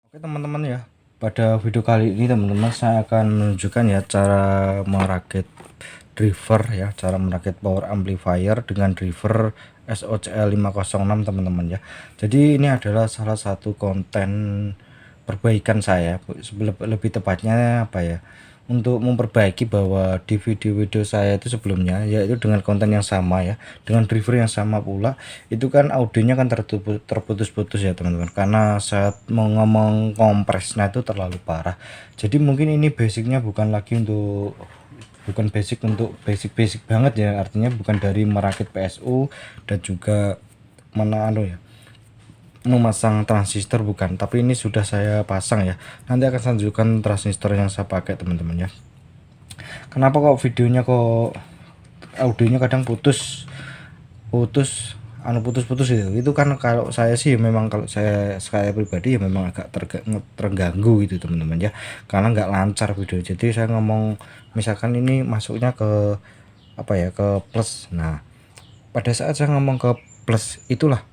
Oke teman-teman ya, pada video kali ini teman-teman saya akan menunjukkan ya cara merakit driver ya, cara merakit power amplifier dengan driver SOCL 506 teman-teman ya. Jadi ini adalah salah satu konten perbaikan saya, lebih tepatnya apa ya, untuk memperbaiki bahwa di video-video saya itu sebelumnya yaitu dengan konten yang sama ya, dengan driver yang sama pula, itu kan audionya kan terputus-putus ya teman-teman, karena saat mau ngomong kompresnya itu terlalu parah. Jadi mungkin ini basicnya bukan basic untuk basic banget ya, artinya bukan dari merakit PSU dan juga mana ya, memasang transistor bukan, tapi ini sudah saya pasang ya. Nanti akan saya tunjukkan transistor yang saya pakai teman-teman ya. Kenapa kok videonya kok audionya kadang putus-putus itu kan kalau saya sih memang, kalau saya pribadi ya memang agak terganggu gitu teman-teman ya, karena nggak lancar video. Jadi saya ngomong misalkan ini masuknya ke apa ya, ke plus. Nah pada saat saya ngomong ke plus itulah,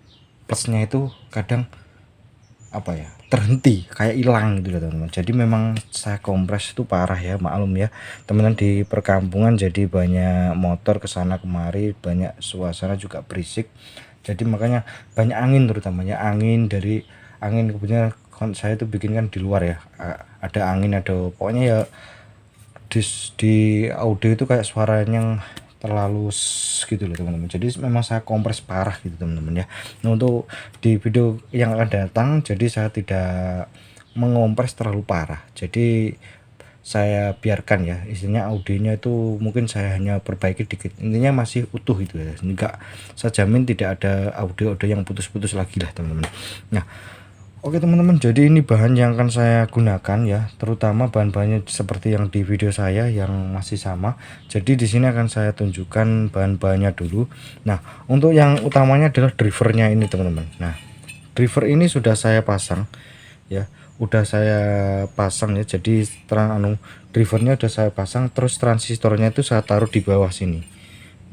plusnya itu kadang apa ya, terhenti kayak hilang gitu loh teman-teman. Jadi memang saya kompres itu parah ya, maklum ya teman-teman, di perkampungan jadi banyak motor kesana kemari, banyak suasana juga berisik, jadi makanya banyak angin, terutamanya angin dari angin. Kebetulan saya itu bikin kan di luar ya, ada angin, ada pokoknya ya di audio itu kayak suaranya terlalu gitu loh teman-teman. Jadi memang saya kompres parah gitu teman-teman ya. Nah, untuk di video yang akan datang jadi saya tidak mengompres terlalu parah, jadi saya biarkan ya, isinya audionya itu mungkin saya hanya perbaiki dikit, intinya masih utuh itu ya, enggak, saya jamin tidak ada audio-audio yang putus-putus lagi lah teman-teman. Nah oke teman-teman, jadi ini bahan yang akan saya gunakan ya, terutama bahan-bahannya seperti yang di video saya yang masih sama. Jadi di sini akan saya tunjukkan bahan-bahannya dulu. Nah, untuk yang utamanya adalah drivernya ini teman-teman. Nah, driver ini sudah saya pasang ya, udah saya pasang ya. Jadi drivernya udah saya pasang, terus transistornya itu saya taruh di bawah sini.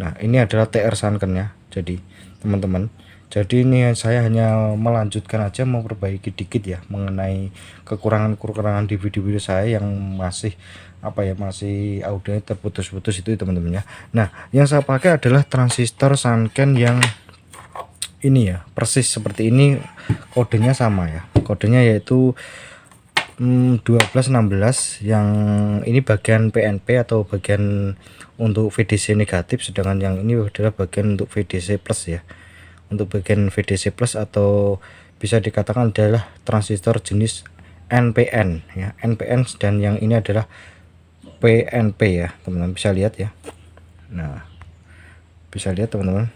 Nah, ini adalah TR Sanken ya. Jadi teman-teman, jadi ini saya hanya melanjutkan aja, mau perbaiki dikit ya mengenai kekurangan-kekurangan di video-video saya yang masih apa ya, masih audionya terputus-putus itu teman-teman ya. Nah yang saya pakai adalah transistor Sanken yang ini ya, persis seperti ini, kodenya sama ya, kodenya yaitu 1216, yang ini bagian PNP atau bagian untuk VDC negatif, sedangkan yang ini adalah bagian untuk VDC plus ya, untuk bagian VDC plus, atau bisa dikatakan adalah transistor jenis NPN ya, NPN, dan yang ini adalah PNP ya teman-teman, bisa lihat ya. Nah bisa lihat teman-teman.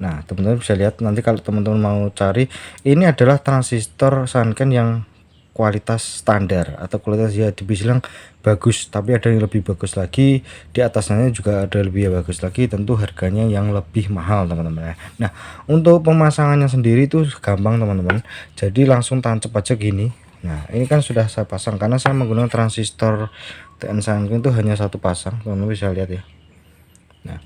Nah teman-teman bisa lihat, nanti kalau teman-teman mau cari, ini adalah transistor Sanken yang kualitas standar atau kualitas ya dibilang bagus, tapi ada yang lebih bagus lagi di atasnya, juga ada lebih bagus lagi, tentu harganya yang lebih mahal teman-teman ya. Nah untuk pemasangannya sendiri itu gampang teman-teman, jadi langsung tancap aja gini. Nah ini kan sudah saya pasang, karena saya menggunakan transistor TN Sanken itu hanya satu pasang, teman-teman bisa lihat ya. Nah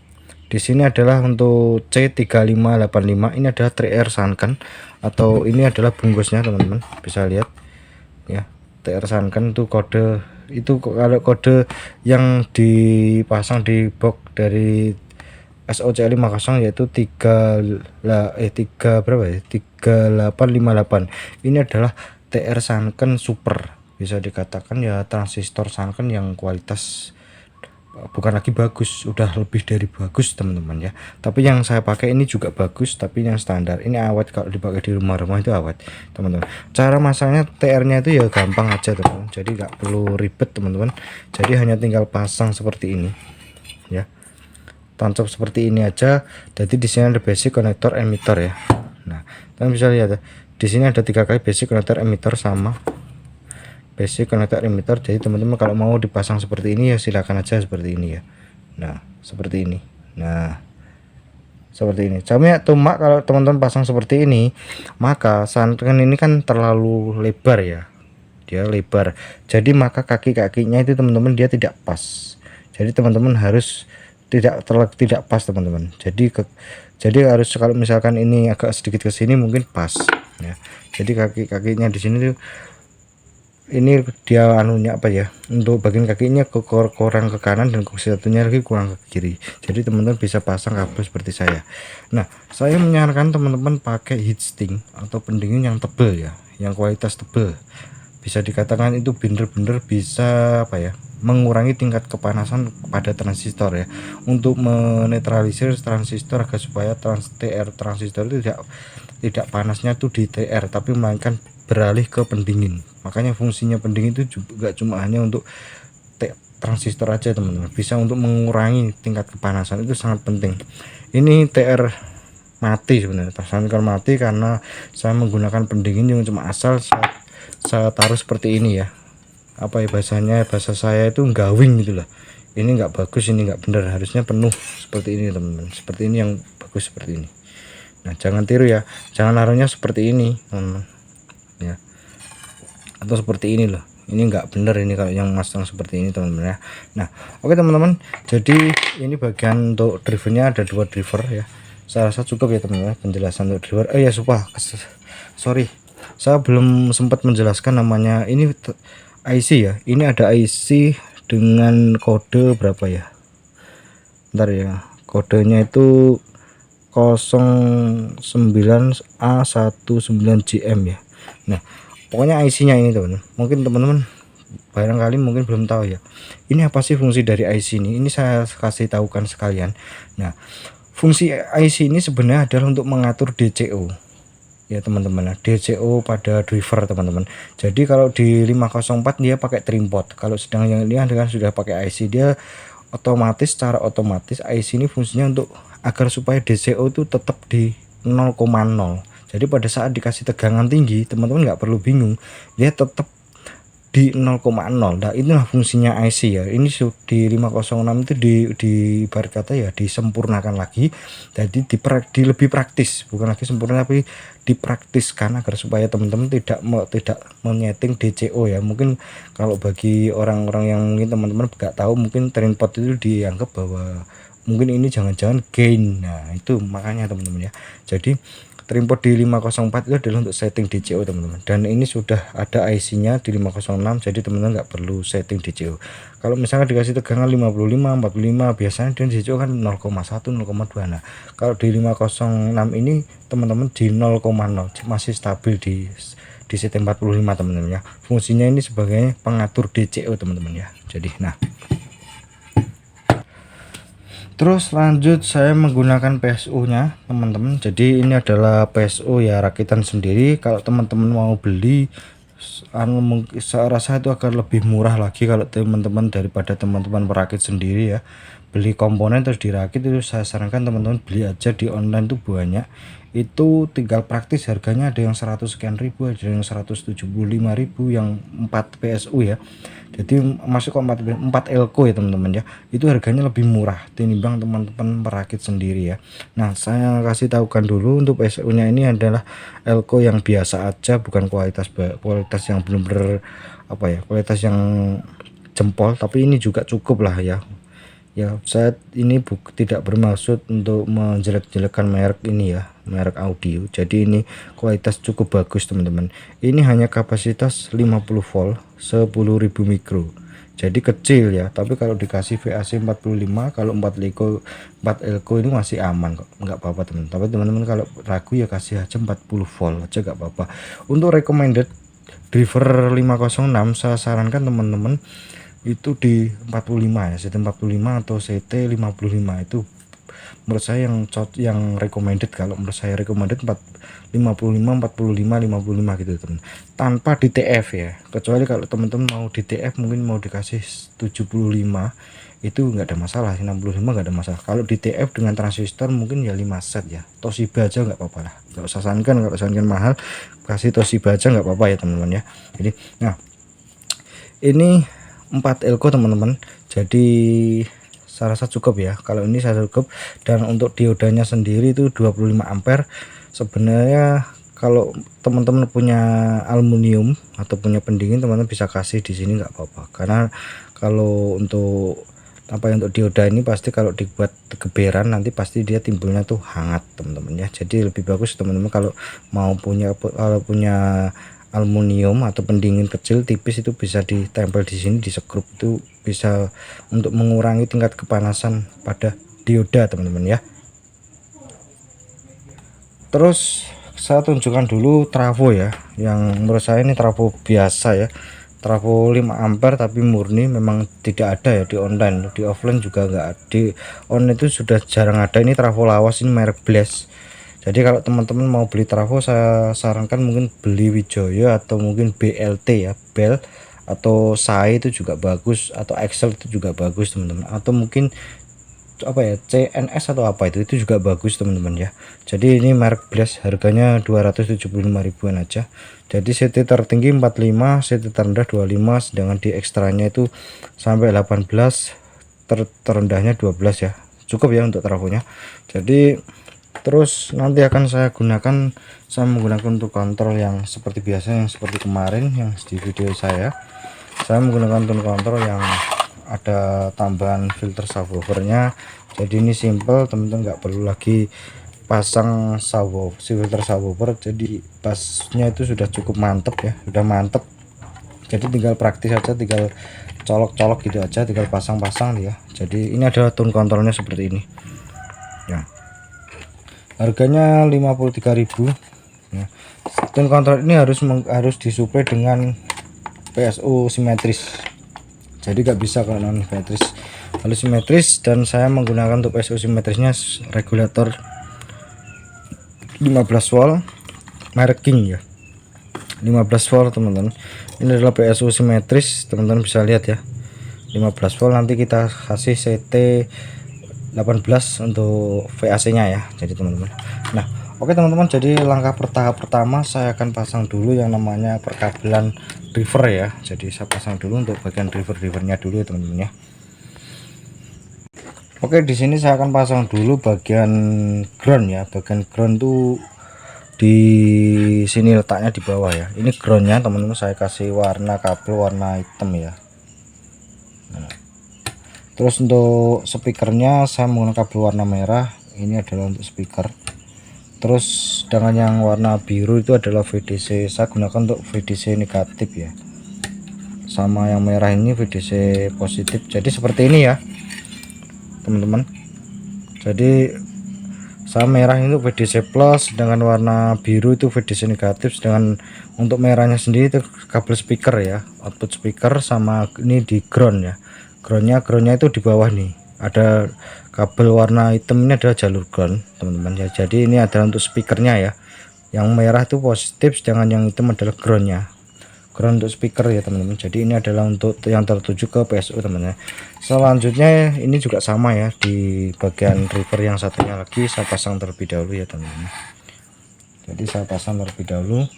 di sini adalah untuk C3585, ini adalah 3R Sanken, atau ini adalah bungkusnya teman-teman bisa lihat ya. TR Sanken itu kode, itu kalau kode yang dipasang di box dari SOCL 50 yaitu 3 berapa ya, 3858. Ini adalah TR Sanken Super, bisa dikatakan ya transistor Sanken yang kualitas bukan lagi bagus, udah lebih dari bagus teman-teman ya. Tapi yang saya pakai ini juga bagus, tapi yang standar ini awet, kalau dipakai di rumah-rumah itu awet teman-teman. Cara masangnya TR-nya itu ya gampang aja teman-teman, jadi nggak perlu ribet teman-teman. Jadi hanya tinggal pasang seperti ini ya, tancap seperti ini aja. Jadi di sini ada basic connector emitter ya. Nah kalian bisa lihat ya, di sini ada 3 kali basic connector emitter sama basic connector emitter. Jadi teman-teman kalau mau dipasang seperti ini ya silakan aja seperti ini ya. Nah seperti ini. Nah seperti ini. Cuma kalau teman-teman pasang seperti ini, maka Sanken ini kan terlalu lebar ya, dia lebar, jadi maka kaki-kakinya itu teman-teman dia tidak pas. Jadi teman-teman harus tidak pas teman-teman. Jadi harus, kalau misalkan ini agak sedikit ke sini mungkin pas. ya. Jadi kaki-kakinya di sini tuh ini dia anunya apa ya, untuk bagian kakinya kurang ke kanan dan satunya lagi kurang ke kiri. Jadi teman-teman bisa pasang kabel seperti saya. Nah, saya menyarankan teman-teman pakai heatsink atau pendingin yang tebal ya, yang kualitas tebal. Bisa dikatakan itu bener-bener bisa apa ya, mengurangi tingkat kepanasan pada transistor ya, untuk menetralisir transistor agar supaya TR transistor itu tidak panasnya tuh di TR, tapi melainkan beralih ke pendingin. Makanya fungsinya pendingin itu juga cuma hanya untuk transistor aja teman-teman, bisa untuk mengurangi tingkat kepanasan, itu sangat penting. Ini TR mati sebenarnya, transistor mati karena saya menggunakan pendingin yang cuma asal saya taruh seperti ini ya, apa ya bahasanya, bahasa saya itu gawing gitulah. Ini nggak bagus, ini nggak benar, harusnya penuh seperti ini teman-teman, seperti ini yang bagus, seperti ini. Nah, jangan tiru ya, jangan naruhnya seperti ini teman-teman ya, atau seperti ini loh, ini nggak bener ini kalau yang masang seperti ini teman-teman ya. Nah, oke teman-teman, jadi ini bagian untuk drivernya, ada 2 driver ya. Saya rasa cukup ya teman-teman penjelasan untuk driver. Ya sumpah, sorry saya belum sempat menjelaskan namanya ini IC ya. Ini ada IC dengan kode berapa ya, bentar ya, kodenya itu 09A19GM ya. Nah, pokoknya IC-nya ini teman-teman. Mungkin teman-teman barangkali mungkin belum tahu ya. Ini apa sih fungsi dari IC ini? Ini saya kasih tahukan sekalian. Nah, fungsi IC ini sebenarnya adalah untuk mengatur DCO. Ya teman-teman, DCO pada driver teman-teman. Jadi kalau di 504 dia pakai trimpot. Kalau sedang yang ini adalah sudah pakai IC, dia otomatis, secara otomatis IC ini fungsinya untuk agar supaya DCO itu tetap di 0,0. Jadi pada saat dikasih tegangan tinggi teman-teman nggak perlu bingung, dia tetap di 0,0. Nah, inilah fungsinya IC ya. Ini di 506 itu di ibarat kata ya disempurnakan lagi. Jadi di lebih praktis, bukan lagi sempurna tapi dipraktiskan agar supaya teman-teman tidak menyeting DCO ya. Mungkin kalau bagi orang-orang yang mungkin teman-teman nggak tahu, mungkin trimpot itu dianggap bahwa mungkin ini jangan-jangan gain. Nah, itu makanya teman-teman ya. Jadi trimpot di 504 itu adalah untuk setting DCO teman-teman, dan ini sudah ada IC-nya di 506, jadi teman-teman nggak perlu setting DCO. Kalau misalnya dikasih tegangan 55, 45 biasanya dan DCO kan 0,1, 0,2. Nah, kalau di 506 ini teman-teman di 0,0 masih stabil di setting 45 teman-teman ya. Fungsinya ini sebagai pengatur DCO teman-teman ya. Jadi nah, terus lanjut saya menggunakan PSU nya teman-teman. Jadi ini adalah PSU ya rakitan sendiri. Kalau teman-teman mau beli saya rasa itu akan lebih murah lagi kalau teman-teman daripada teman-teman merakit sendiri ya. Beli komponen terus dirakit itu saya sarankan teman-teman beli aja di online tuh banyak. Itu tinggal praktis, harganya ada yang 100 sekian ribu, ada yang 175.000 yang 4 PSU ya. Jadi masuk ke 4 elko ya teman-teman ya. Itu harganya lebih murah tinimbang teman-teman merakit sendiri ya. Nah, saya kasih tahukan dulu untuk PSU nya ini adalah elko yang biasa aja, bukan kualitas yang belum apa ya, kualitas yang jempol, tapi ini juga cukup lah ya. Ya, saya ini tidak bermaksud untuk menjelek-jelekan merek ini ya, merek audio. Jadi ini kualitas cukup bagus teman-teman. Ini hanya kapasitas 50 volt 10.000 mikro. Jadi kecil ya, tapi kalau dikasih VAC 45, kalau 4 elko ini masih aman kok, nggak apa-apa teman. Tapi teman-teman kalau ragu ya kasih aja 40 volt aja nggak apa-apa. Untuk recommended driver 506 saya sarankan teman-teman itu di 45 ya, CT 45 atau CT 55 itu menurut saya yang recommended. Kalau menurut saya recommended 55, 45, 55 gitu teman, tanpa DTF ya. Kecuali kalau teman-teman mau DTF mungkin mau dikasih 75 itu nggak ada masalah, 65 nggak ada masalah. Kalau DTF dengan transistor mungkin ya 5 set ya, Toshiba aja nggak apa-apa lah, nggak usah Sanken. Kalau Sanken mahal kasih Toshiba aja nggak apa-apa ya teman-teman ya. Jadi nah, ini 4 elko teman-teman, jadi saya rasa cukup ya. Kalau ini saya cukup, dan untuk diodanya sendiri itu 25 ampere. Sebenarnya kalau teman-teman punya aluminium atau punya pendingin, teman-teman bisa kasih di sini nggak apa-apa, karena kalau untuk apa ya, untuk dioda ini pasti kalau dibuat kegeberan nanti pasti dia timbulnya tuh hangat teman-teman ya. Jadi lebih bagus teman-teman kalau kalau punya aluminium atau pendingin kecil tipis itu bisa ditempel di sini, di sekrup, itu bisa untuk mengurangi tingkat kepanasan pada dioda teman-teman ya. Terus saya tunjukkan dulu trafo ya, yang menurut saya ini trafo biasa ya, trafo 5 ampere tapi murni, memang tidak ada ya di online, di offline juga enggak, di online itu sudah jarang ada. Ini trafo lawas, ini merek Blaze. Jadi kalau teman-teman mau beli trafo, saya sarankan mungkin beli Wijaya atau mungkin BLT ya, Bel atau Sai itu juga bagus, atau Excel itu juga bagus teman-teman, atau mungkin apa ya, CNS atau apa itu juga bagus teman-teman ya. Jadi ini merek Blaze, harganya 275 ribuan aja. Jadi CT tertinggi 45, CT terendah 25, sedangkan di ekstranya itu sampai 18, terendahnya 12 ya. Cukup ya untuk trafonya. Jadi terus nanti akan saya menggunakan untuk kontrol yang seperti biasa, yang seperti kemarin yang di video saya menggunakan tone kontrol yang ada tambahan filter subwoofernya. Jadi ini simple teman-teman, nggak perlu lagi pasang filter subwoofer, jadi bassnya itu sudah cukup mantep ya, sudah mantep. Jadi tinggal praktis aja, tinggal colok-colok gitu aja, tinggal pasang-pasang ya. Jadi ini ada tone kontrolnya seperti ini ya, harganya 53.000 ya. Tone kontrol ini harus disuplai dengan PSU simetris, jadi nggak bisa kalau non simetris, harus simetris. Dan saya menggunakan untuk PSU simetrisnya regulator 15 volt merek King ya, 15 volt teman-teman. Ini adalah PSU simetris, teman-teman bisa lihat ya, 15 volt. Nanti kita kasih CT 18 untuk VAC nya ya. Jadi teman-teman, nah oke teman-teman, jadi langkah pertama saya akan pasang dulu yang namanya perkabelan driver ya. Jadi saya pasang dulu untuk bagian drivernya dulu ya teman-teman ya. Oke, di sini saya akan pasang dulu bagian ground ya. Bagian ground tuh di sini letaknya di bawah ya. Ini groundnya teman-teman, saya kasih warna kabel warna hitam ya. Nah, terus untuk speakernya saya menggunakan kabel warna merah, ini adalah untuk speaker. Terus dengan yang warna biru itu adalah VDC, saya gunakan untuk VDC negatif ya. Sama yang merah ini VDC positif. Jadi seperti ini ya teman-teman. Jadi saya merah itu VDC plus, dengan warna biru itu VDC negatif. Sedangkan untuk merahnya sendiri itu kabel speaker ya, output speaker. Sama ini di ground ya, groundnya itu di bawah nih ada kabel warna hitam, ini adalah jalur ground teman-teman ya. Jadi ini adalah untuk speakernya ya, yang merah itu positif, sedangkan yang hitam adalah ground untuk speaker ya teman-teman. Jadi ini adalah untuk yang tertuju ke PSU teman-teman. Selanjutnya ini juga sama ya, di bagian driver yang satunya lagi saya pasang terlebih dahulu ya teman-teman. Jadi saya pasang terlebih dahulu.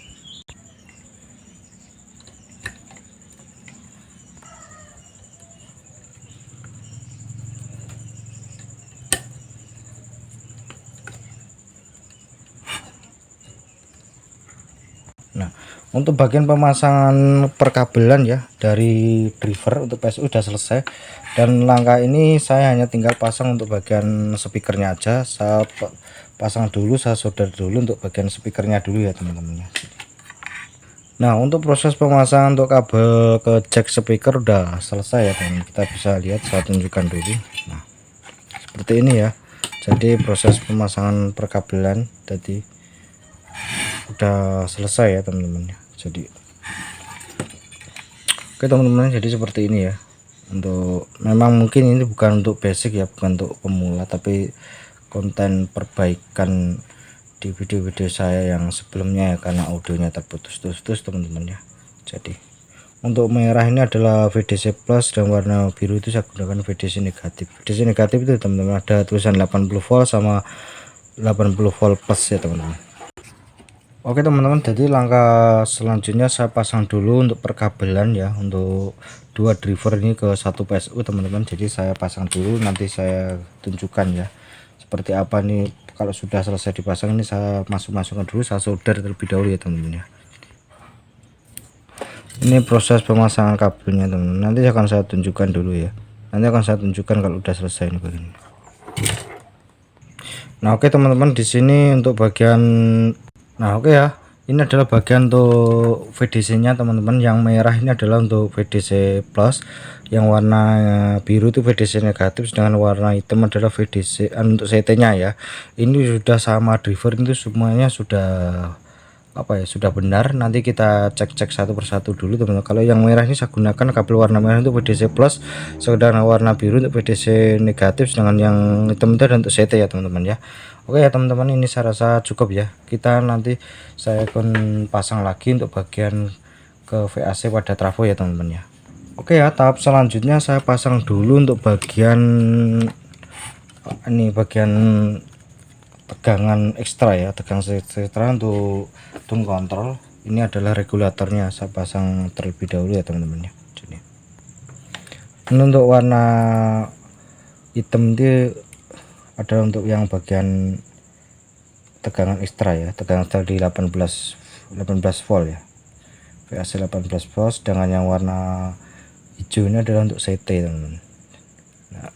Nah, untuk bagian pemasangan perkabelan ya dari driver untuk PSU sudah selesai, dan langkah ini saya hanya tinggal pasang untuk bagian speakernya aja. Saya pasang dulu, saya solder dulu untuk bagian speakernya dulu ya teman-teman. Nah, untuk proses pemasangan untuk kabel ke jack speaker udah selesai ya teman, kita bisa lihat, saya tunjukkan dulu. Nah, seperti ini ya. Jadi proses pemasangan perkabelan tadi udah selesai ya teman-teman. Jadi oke teman-teman, jadi seperti ini ya. Untuk memang mungkin ini bukan untuk basic ya, bukan untuk pemula, tapi konten perbaikan di video-video saya yang sebelumnya ya, karena audionya terputus-putus teman-teman ya. Jadi untuk merah ini adalah VDC plus, dan warna biru itu saya gunakan VDC negatif. VDC negatif itu teman-teman ada tulisan 80 volt sama 80 volt plus ya teman-teman. Oke teman-teman, jadi langkah selanjutnya saya pasang dulu untuk perkabelan ya, untuk dua driver ini ke satu PSU teman-teman. Jadi saya pasang dulu, nanti saya tunjukkan ya seperti apa nih. Kalau sudah selesai dipasang ini saya masukkan dulu, saya solder terlebih dahulu ya teman-teman ya. Ini proses pemasangan kabelnya teman-teman, nanti akan saya tunjukkan dulu ya. Nanti akan saya tunjukkan kalau udah selesai ini begini. Nah oke teman-teman, di sini untuk bagian, nah oke ya, ini adalah bagian untuk VDC nya teman-teman. Yang merah ini adalah untuk VDC plus, yang warna biru itu VDC negatif, sedangkan warna hitam adalah VDC untuk CT nya ya. Ini sudah sama driver, itu semuanya sudah apa ya, sudah benar. Nanti kita cek satu persatu dulu teman-teman. Kalau yang merah ini saya gunakan kabel warna merah untuk VDC plus, sedangkan warna biru untuk VDC negatif, sedangkan yang hitam itu untuk CT ya teman-teman ya. Oke ya teman-teman, ini saya rasa cukup ya. Kita nanti saya akan pasang lagi untuk bagian ke VAC pada trafo ya teman-teman ya. Oke ya, tahap selanjutnya saya pasang dulu untuk bagian ini, bagian tegangan ekstra ya, tegangan ekstra untuk tune control. Ini adalah regulatornya, saya pasang terlebih dahulu ya teman-teman ya. Jadi ini untuk warna hitam itu adalah untuk yang bagian tegangan ekstra ya, tegangan ekstra di 18 volt ya, VAC 18 volt. Dengan yang warna hijau ini adalah untuk CT teman-teman. Nah,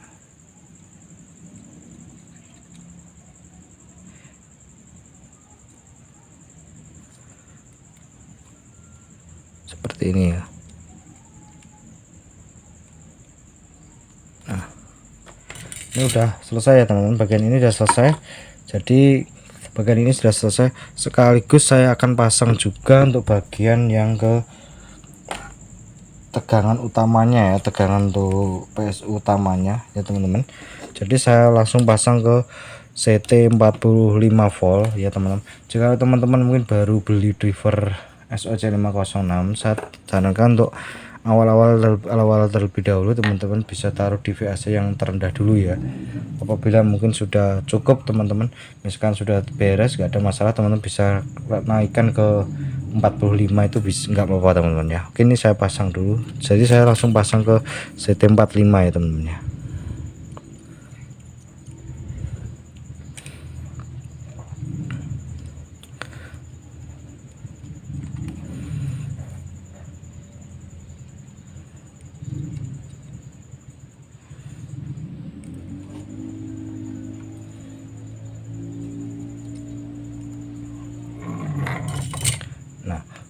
seperti ini ya. Nah ini udah selesai ya teman-teman, bagian ini udah selesai. Jadi bagian ini sudah selesai, sekaligus saya akan pasang juga untuk bagian yang ke tegangan utamanya ya, tegangan untuk PSU utamanya ya teman-teman. Jadi saya langsung pasang ke CT 45 volt ya teman-teman. Jika teman-teman mungkin baru beli driver SOC506, saya sarankan untuk awal-awal terlebih dahulu teman-teman bisa taruh di VAC yang terendah dulu ya. Apabila mungkin sudah cukup teman-teman, misalkan sudah beres gak ada masalah, teman-teman bisa naikkan ke 45 itu bisa, nggak apa-apa teman-teman ya. Oke, ini saya pasang dulu, jadi saya langsung pasang ke CT 45 ya teman-teman ya.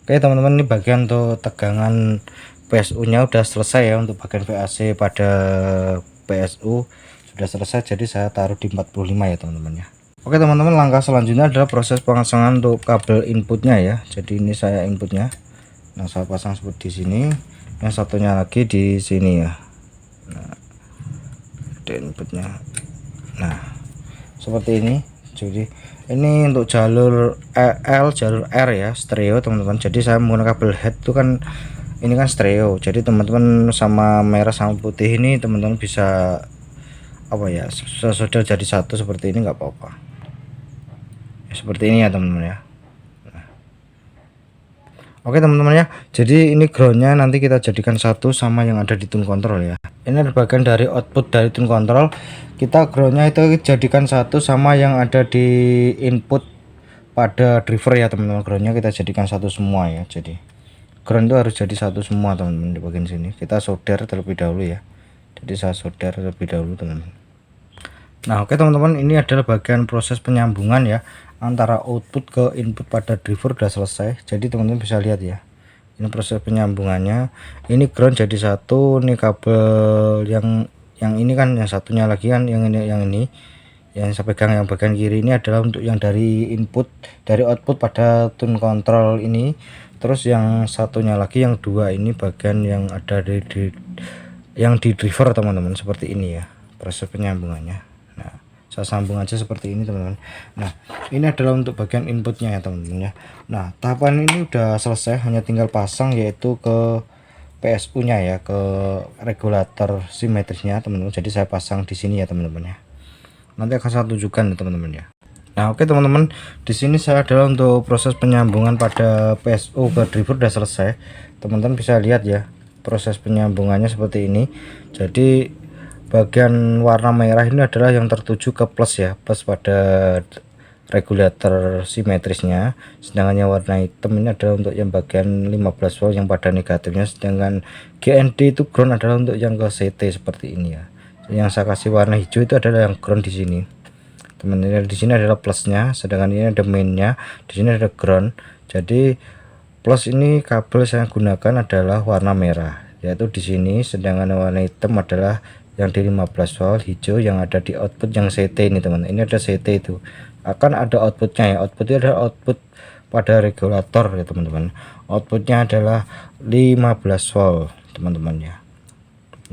Oke teman-teman, ini bagian untuk tegangan PSU nya udah selesai ya. Untuk bagian VAC pada PSU sudah selesai, jadi saya taruh di 45 ya teman-teman ya. Oke teman-teman, langkah selanjutnya adalah proses pemasangan untuk kabel inputnya ya. Jadi ini saya inputnya, nah saya pasang seperti di sini, yang satunya lagi di sini ya. Nah ada inputnya, nah seperti ini. Jadi ini untuk jalur L, jalur R ya, stereo teman-teman. Jadi saya menggunakan kabel head itu kan, ini kan stereo. Jadi teman-teman sama merah sama putih ini teman-teman bisa apa ya, sudah jadi satu seperti ini, nggak apa-apa ya, seperti ini ya teman-teman ya. Nah, oke teman-teman ya, jadi ini groundnya nanti kita jadikan satu sama yang ada di tune control ya. Ini adalah bagian dari output dari tune control. Kita groundnya itu jadikan satu sama yang ada di input pada driver ya teman-teman. Groundnya kita jadikan satu semua ya. Jadi ground itu harus jadi satu semua teman-teman. Di bagian sini kita solder terlebih dahulu ya. Jadi saya solder terlebih dahulu teman-teman. Nah oke teman-teman, ini adalah bagian proses penyambungan ya, antara output ke input pada driver udah selesai. Jadi teman-teman bisa lihat ya, ini proses penyambungannya. Ini ground jadi satu, ini kabel yang ini kan, yang satunya lagi kan yang ini yang saya pegang, yang bagian kiri ini adalah untuk yang dari input, dari output pada tune control ini. Terus yang satunya lagi, yang dua ini bagian yang ada yang di driver teman-teman, seperti ini ya proses penyambungannya. Nah saya sambung aja seperti ini teman-teman. Nah ini adalah untuk bagian inputnya ya teman-teman ya. Nah tahapan ini udah selesai, hanya tinggal pasang yaitu ke PSU nya ya, ke regulator simetrisnya teman-teman. Jadi saya pasang di sini ya teman-teman ya. Nanti akan saya tunjukkan ya teman-teman ya. Nah oke teman-teman, di sini saya adalah untuk proses penyambungan pada PSU ke driver udah selesai. Teman-teman bisa lihat ya proses penyambungannya seperti ini. Jadi bagian warna merah ini adalah yang tertuju ke plus ya, plus pada regulator simetrisnya, sedangkan yang warna hitam ini adalah untuk yang bagian 15 volt yang pada negatifnya, sedangkan GND itu ground adalah untuk yang ke CT seperti ini ya. Yang saya kasih warna hijau itu adalah yang ground di sini teman-teman. Di sini adalah plusnya, sedangkan ini ada mainnya, di sini ada ground. Jadi plus ini kabel saya gunakan adalah warna merah, yaitu di sini, sedangkan warna hitam adalah yang di 15 volt, hijau yang ada di output yang CT ini teman. Ini ada CT, itu akan ada outputnya ya. Outputnya adalah output pada regulator ya teman-teman. Outputnya adalah 15 volt teman-teman ya.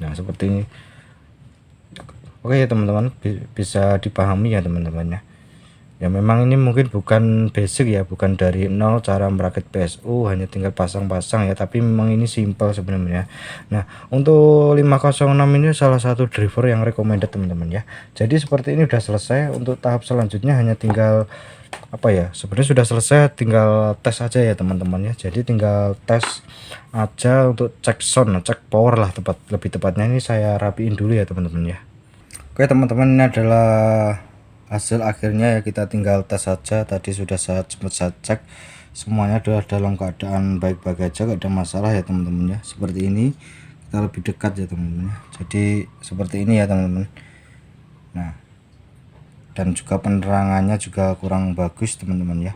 Nah seperti ini. Oke ya teman-teman, bisa dipahami ya teman-teman ya. Ya memang ini mungkin bukan basic ya, bukan dari nol cara merakit PSU, hanya tinggal pasang-pasang ya, tapi memang ini simple sebenarnya. Nah untuk 506 ini salah satu driver yang recommended teman-teman ya. Jadi seperti ini udah selesai. Untuk tahap selanjutnya hanya tinggal apa ya, sebenarnya sudah selesai, tinggal tes aja ya teman-teman ya. Jadi tinggal tes aja untuk cek sound, cek power lah lebih tepatnya. Ini saya rapiin dulu ya teman-teman ya. Oke teman-teman, ini adalah hasil akhirnya ya, kita tinggal tes saja. Tadi sudah sempat saya cek, semuanya adalah dalam keadaan baik-baik aja, gak ada masalah ya teman-teman ya. Seperti ini, kita lebih dekat ya teman-teman ya. Jadi seperti ini ya teman-teman. Nah dan juga penerangannya juga kurang bagus teman-teman ya.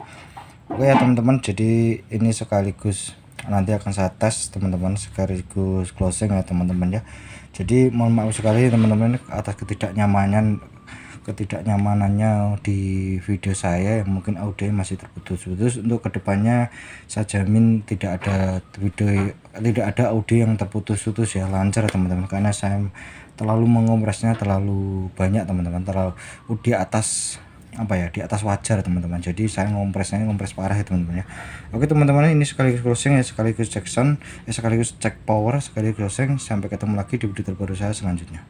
Oke ya teman-teman, jadi ini sekaligus nanti akan saya tes teman-teman, sekaligus closing ya teman-teman ya. Jadi mohon maaf sekali teman-teman atas ketidaknyamanannya di video saya yang mungkin audio masih terputus-putus. Untuk kedepannya saya jamin tidak ada audio yang terputus-putus ya, lancar teman-teman, karena saya terlalu mengompresnya terlalu banyak teman-teman, terlalu di atas di atas wajar teman-teman. Jadi saya ngompresnya ngompres parah ya teman-teman ya. Oke teman-teman, ini sekaligus closing ya, sekaligus cek sound, sekaligus cek power, sekaligus closing. Sampai ketemu lagi di video terbaru saya selanjutnya.